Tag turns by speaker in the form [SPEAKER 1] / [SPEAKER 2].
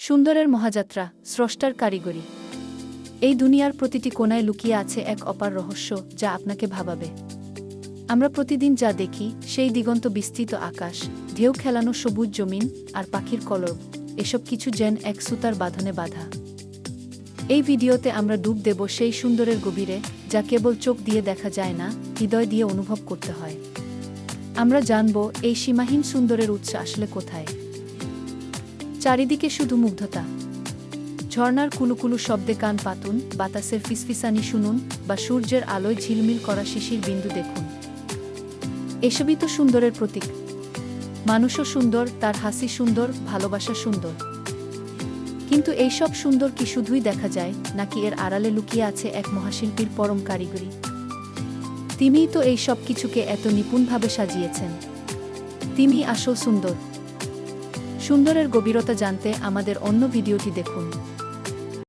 [SPEAKER 1] সুন্দরের মহাযাত্রা, স্রষ্টার কারিগরি। এই দুনিয়ার প্রতিটি কোণায় লুকিয়ে আছে এক অপার রহস্য, যা আপনাকে ভাবাবে। আমরা প্রতিদিন যা দেখি, সেই দিগন্ত বিস্তৃত আকাশ, ঢেউ খেলানো সবুজ জমিন, আর পাখির কলরব, এসব কিছু যেন এক সুতার বাঁধনে বাঁধা। এই ভিডিওতে আমরা ডুব দেব সেই সুন্দরের গভীরে, যা কেবল চোখ দিয়ে দেখা যায় না, হৃদয় দিয়ে অনুভব করতে হয়। আমরা জানব এই সীমাহীন সুন্দরের উৎস আসলে কোথায়। চারিদিকে শুধু মুগ্ধতা। ঝর্ণার কুলুকুলু শব্দে কান পাতুন, বাতাসের ফিসফিসানি শুনুন, বা সূর্যের আলোয় ঝিলমিল করা শিশির বিন্দু দেখুন। এসবই তো সুন্দরের প্রতীক। মানুষও সুন্দর, তার হাসি সুন্দর, ভালোবাসা সুন্দর। কিন্তু এইসব সুন্দর কি শুধুই দেখা যায়, নাকি এর আড়ালে লুকিয়ে আছে এক মহাশিল্পীর পরম কারিগরি? তিনিই তো এই সব কিছুকে এত নিপুণভাবে সাজিয়েছেন। তিনিই আসল সুন্দর। সুন্দরের গভীরতা জানতে আমাদের অন্য ভিডিওটি দেখুন।